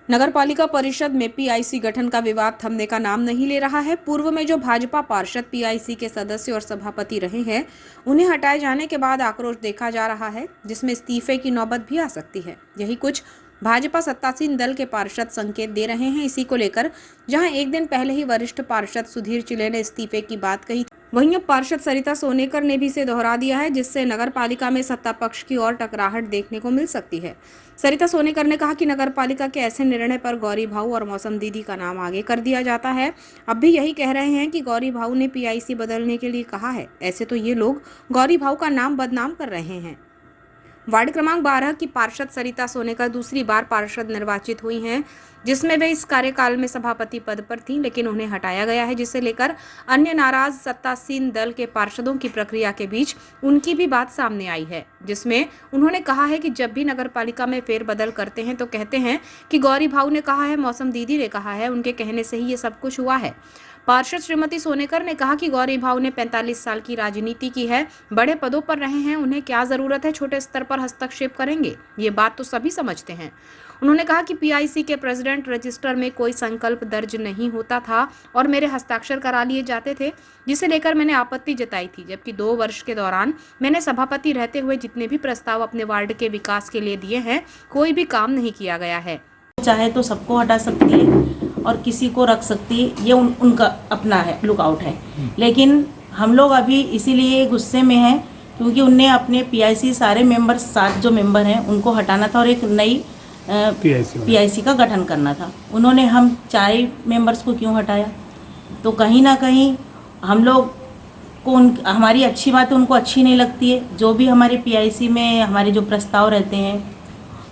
नगरपालिका परिषद में पीआईसी गठन का विवाद थमने का नाम नहीं ले रहा है। पूर्व में जो भाजपा पार्षद पीआईसी के सदस्य और सभापति रहे हैं, उन्हें हटाए जाने के बाद आक्रोश देखा जा रहा है, जिसमें इस्तीफे की नौबत भी आ सकती है। यही कुछ भाजपा सत्तासीन दल के पार्षद संकेत दे रहे हैं। इसी को लेकर जहां एक दिन पहले ही वरिष्ठ पार्षद सुधीर चिले ने इस्तीफे की बात कही, वहीं अब पार्षद सरिता सोनेकर ने भी इसे दोहरा दिया है, जिससे नगरपालिका में सत्ता पक्ष की और टकराहट देखने को मिल सकती है। सरिता सोनेकर ने कहा कि नगरपालिका के ऐसे निर्णय पर गौरी भाऊ और मौसम दीदी का नाम आगे कर दिया जाता है। अब भी यही कह रहे हैं कि गौरी भाऊ ने पीआईसी बदलने के लिए कहा है। ऐसे तो ये लोग गौरी भाऊ का नाम बदनाम कर रहे हैं। वार्ड क्रमांक 12 की पार्षद सरिता सोनेकर दूसरी बार पार्षद निर्वाचित हुई हैं, जिसमें वे इस कार्यकाल में सभापति पद पर थीं, लेकिन उन्हें हटाया गया है, जिसे लेकर अन्य नाराज सत्तासीन दल के पार्षदों की प्रक्रिया के बीच उनकी भी बात सामने आई है, जिसमें उन्होंने कहा है कि जब भी नगरपालिका में फेरबदल करते हैं तो कहते हैं कि गौरी भाऊ ने कहा है, मौसम दीदी ने कहा है, उनके कहने से ही ये सब कुछ हुआ है। पार्षद श्रीमती सोनेकर ने कहा कि गौरी भाऊ ने 45 साल की राजनीति की है, बड़े पदों पर रहे हैं, उन्हें क्या जरूरत है छोटे स्तर पर हस्तक्षेप करेंगे, ये बात तो सभी समझते हैं। उन्होंने कहा कि पीआईसी के प्रेसिडेंट रजिस्टर में कोई संकल्प दर्ज नहीं होता था और मेरे हस्ताक्षर करा लिए जाते थे, जिसे लेकर मैंने आपत्ति जताई थी, जबकि 2 वर्ष के दौरान मैंने सभापति रहते हुए जितने भी प्रस्ताव अपने वार्ड के विकास के लिए दिए हैं, कोई भी काम नहीं किया गया है। चाहे तो सबको हटा सकती है और किसी को रख सकती है, ये उनका अपना है, लुकआउट है। लेकिन हम लोग अभी इसीलिए गुस्से में हैं क्योंकि उनने अपने पीआईसी सारे मेंबर 7 जो मेंबर हैं उनको हटाना था और एक नई पीआईसी का गठन करना था। उन्होंने हम 4 मेंबर्स को क्यों हटाया? तो कहीं ना कहीं हम लोग को हमारी अच्छी बातें उनको अच्छी नहीं लगती है। जो भी हमारे पीआईसी में हमारे जो प्रस्ताव रहते हैं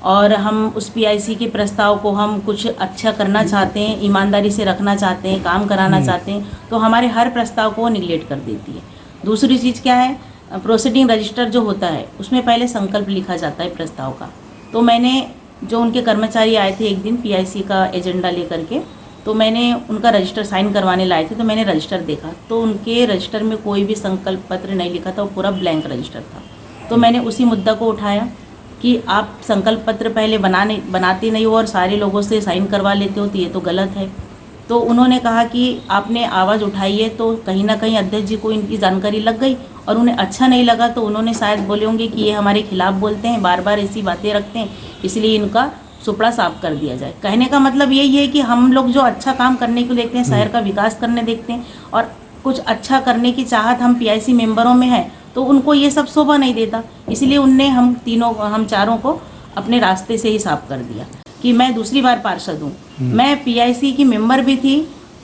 और हम उस पीआईसी के प्रस्ताव को हम कुछ अच्छा करना चाहते हैं, ईमानदारी से रखना चाहते हैं, काम कराना चाहते हैं, तो हमारे हर प्रस्ताव को वो निगलेक्ट कर देती है। दूसरी चीज़ क्या है, प्रोसीडिंग रजिस्टर जो होता है उसमें पहले संकल्प लिखा जाता है प्रस्ताव का। तो मैंने जो उनके कर्मचारी आए थे एक दिन पीआईसी का एजेंडा लेकर के, तो मैंने उनका रजिस्टर साइन करवाने लाए थे, तो मैंने रजिस्टर देखा तो उनके रजिस्टर में कोई भी संकल्प पत्र नहीं लिखा था, वो पूरा ब्लैंक रजिस्टर था। तो मैंने उसी मुद्दा को उठाया कि आप संकल्प पत्र पहले बनाते नहीं हो और सारे लोगों से साइन करवा लेते हो, तो ये तो गलत है। तो उन्होंने कहा कि आपने आवाज़ उठाई है, तो कहीं ना कहीं अध्यक्ष जी को इनकी जानकारी लग गई और उन्हें अच्छा नहीं लगा, तो उन्होंने शायद बोले होंगे कि ये हमारे खिलाफ बोलते हैं, बार बार ऐसी बातें रखते हैं, इसलिए इनका सुपड़ा साफ कर दिया जाए। कहने का मतलब यही है कि हम लोग जो अच्छा काम करने को देखते हैं, शहर का विकास करने देखते हैं और कुछ अच्छा करने की चाहत हम पीआईसी मेंबरों में है, तो उनको ये सब शोभा नहीं देता, इसलिए उनने हम चारों को अपने रास्ते से ही साफ कर दिया। कि मैं दूसरी बार पार्षद हूँ, मैं पीआईसी की मेंबर भी थी,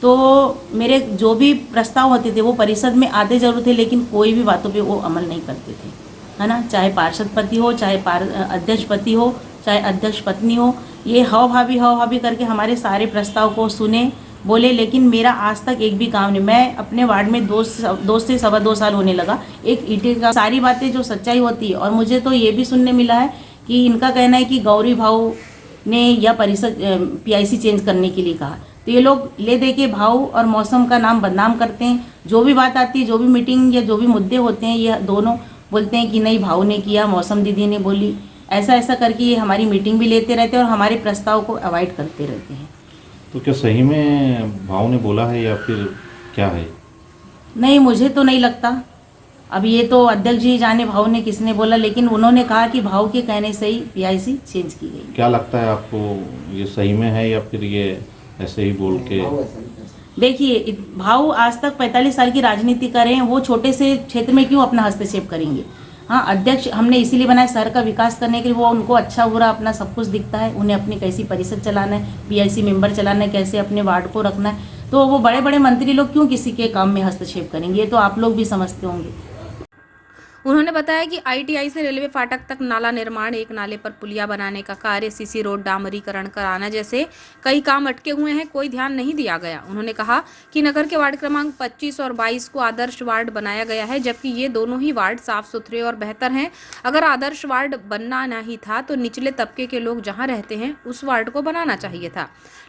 तो मेरे जो भी प्रस्ताव होते थे वो परिषद में आते जरूर थे, लेकिन कोई भी बातों पे वो अमल नहीं करते थे, है ना। चाहे पार्षद पति हो, चाहे अध्यक्ष पति हो, चाहे अध्यक्ष पत्नी हो, ये हाव भाभी करके हमारे सारे प्रस्ताव को सुने, बोले, लेकिन मेरा आज तक एक भी काम नहीं। मैं अपने वार्ड में 2 से 2.25 साल होने लगा, एक ईटे का सारी बातें जो सच्चाई होती है। और मुझे तो ये भी सुनने मिला है कि इनका कहना है कि गौरी भाऊ ने या परिषद पीआईसी चेंज करने के लिए कहा, तो ये लोग ले दे के भाऊ और मौसम का नाम बदनाम करते हैं। जो भी बात आती है, जो भी मीटिंग या जो भी मुद्दे होते हैं, ये दोनों बोलते हैं कि नहीं भाऊ ने किया, मौसम दीदी ने बोली, ऐसा करके ये हमारी मीटिंग भी लेते रहते हैं और हमारे प्रस्ताव को अवॉइड करते रहते हैं। तो क्या सही में भाव ने बोला है या फिर क्या है? नहीं, मुझे तो नहीं लगता। अब ये तो अध्यक्ष जी जाने भाव ने किसने बोला, लेकिन उन्होंने कहा कि भाव के कहने से ही पीआईसी चेंज की गई। क्या लगता है आपको, ये सही में है या फिर ये ऐसे ही बोल के? देखिए, भाव आज तक 45 साल की राजनीति कर रहे हैं, वो छोटे से क्षेत्र में क्यों अपना हस्तक्षेप करेंगे? हाँ, अध्यक्ष हमने इसीलिए बनाया शहर का विकास करने के लिए, वो उनको अच्छा बुरा अपना सब कुछ दिखता है, उन्हें अपनी कैसी परिषद चलाना है, पीआईसी मेंबर चलाना है, कैसे अपने वार्ड को रखना है, तो वो बड़े बड़े मंत्री लोग क्यों किसी के काम में हस्तक्षेप करेंगे? ये तो आप लोग भी समझते होंगे। उन्होंने बताया कि आईटीआई से रेलवे फाटक तक नाला निर्माण, एक नाले पर पुलिया बनाने का कार्य, सीसी रोड डामरीकरण कराना जैसे कई काम अटके हुए हैं, कोई ध्यान नहीं दिया गया। उन्होंने कहा कि नगर के वार्ड क्रमांक 25 और 22 को आदर्श वार्ड बनाया गया है, जबकि ये दोनों ही वार्ड साफ सुथरे और बेहतर हैं। अगर आदर्श वार्ड बनना नहीं था तो निचले तबके के लोग जहां रहते हैं उस वार्ड को बनाना चाहिए था।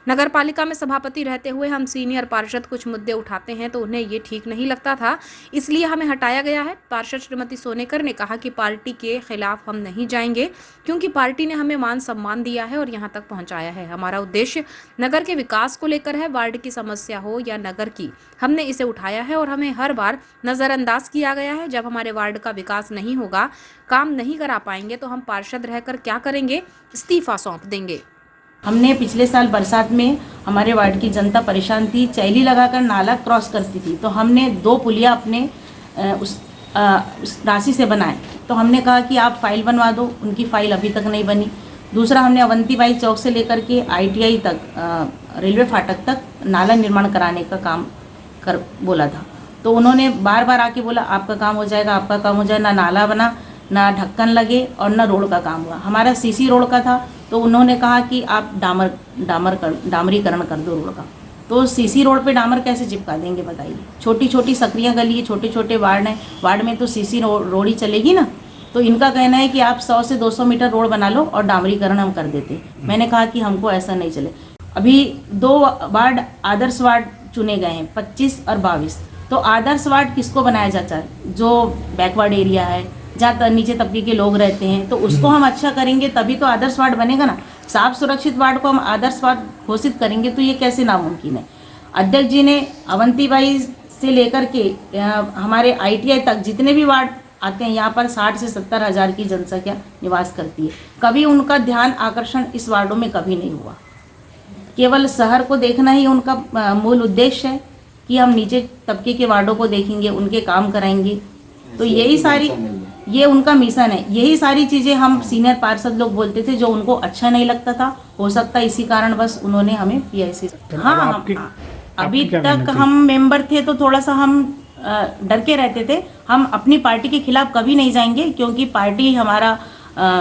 नगर पालिका में सभापति रहते हुए हम सीनियर पार्षद कुछ मुद्दे उठाते हैं तो उन्हें ये ठीक नहीं लगता था, इसलिए हमें हटाया गया है। पार्षद श्रीमती सोनेकर ने कहा कि पार्टी के खिलाफ हम नहीं जाएंगे, क्योंकि पार्टी ने हमें मान सम्मान दिया है और यहाँ तक पहुँचाया है। हमारा उद्देश्य नगर के विकास को लेकर है। वार्ड की समस्या हो या नगर की, हमने इसे उठाया है और हमें हर बार नज़रअंदाज किया गया है। जब हमारे वार्ड का विकास नहीं होगा, काम नहीं करा पाएंगे, तो हम पार्षद रहकर क्या करेंगे? इस्तीफा सौंप देंगे। हमने पिछले साल बरसात में हमारे वार्ड की जनता परेशान थी, चैली लगाकर नाला क्रॉस करती थी, तो हमने 2 पुलिया अपने उस राशि से बनाए। तो हमने कहा कि आप फाइल बनवा दो, उनकी फाइल अभी तक नहीं बनी। दूसरा, हमने अवंतीबाई चौक से लेकर के ITI तक, रेलवे फाटक तक नाला निर्माण कराने का काम कर बोला था। तो उन्होंने बार बार आके बोला आपका काम हो जाएगा, आपका काम हो जाएगा। ना नाला बना, ना ढक्कन लगे और ना रोड का काम हुआ। हमारा CC रोड का था, तो उन्होंने कहा कि आप डामरीकरण कर दो रोड का। तो CC रोड पे डामर कैसे चिपका देंगे बताइए? छोटी छोटी सकरियाँ गली है, छोटे छोटे वार्ड हैं, वार्ड में तो CC रोड ही चलेगी ना। तो इनका कहना है कि आप 100 से 200 मीटर रोड बना लो और डामरीकरण हम कर देते। मैंने कहा कि हमको ऐसा नहीं चले। अभी 2 वार्ड आदर्श वार्ड चुने गए हैं, 25 और 22। तो आदर्श वार्ड किसको बनाया जाता है? जो बैकवर्ड एरिया है, जहाँ नीचे तबके के लोग रहते हैं, तो उसको हम अच्छा करेंगे तभी तो आदर्श वार्ड बनेगा ना। साफ सुरक्षित वार्ड को हम आदर्श वार्ड घोषित करेंगे तो ये कैसे नामुमकिन है? अध्यक्ष जी ने अवंतीबाई से लेकर के हमारे ITI तक जितने भी वार्ड आते हैं, यहाँ पर 60 से 70 हज़ार की जनसंख्या निवास करती है। कभी उनका ध्यान आकर्षण इस वार्डों में कभी नहीं हुआ। केवल शहर को देखना ही उनका मूल उद्देश्य है कि हम नीचे तबके के वार्डों को देखेंगे, उनके काम कराएंगे। तो यही सारी, ये उनका मिशन है। यही सारी चीज़ें हम सीनियर पार्षद लोग बोलते थे, जो उनको अच्छा नहीं लगता था। हो सकता है इसी कारण बस उन्होंने हमें PIC। हाँ, अभी तक हम मेंबर थे तो थोड़ा सा हम डर के रहते थे। हम अपनी पार्टी के खिलाफ कभी नहीं जाएंगे, क्योंकि पार्टी हमारा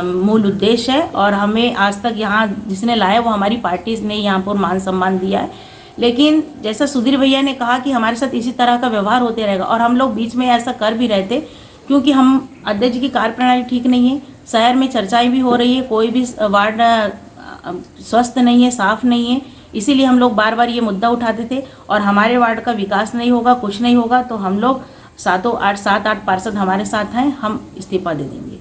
मूल उद्देश्य है और हमें आज तक यहाँ जिसने लाया वो हमारी पार्टी ने यहाँ पर मान सम्मान दिया है। लेकिन जैसा सुधीर भैया ने कहा कि हमारे साथ इसी तरह का व्यवहार होते रहेगा, और हम लोग बीच में ऐसा कर भी रहे थे, क्योंकि हम अध्यक्ष की कार्यप्रणाली ठीक नहीं है। शहर में चर्चाएं भी हो रही है, कोई भी वार्ड स्वस्थ नहीं है, साफ नहीं है। इसीलिए हम लोग बार बार ये मुद्दा उठाते थे, और हमारे वार्ड का विकास नहीं होगा, कुछ नहीं होगा, तो हम लोग 7-8 पार्षद हमारे साथ हैं, हम इस्तीफा दे देंगे।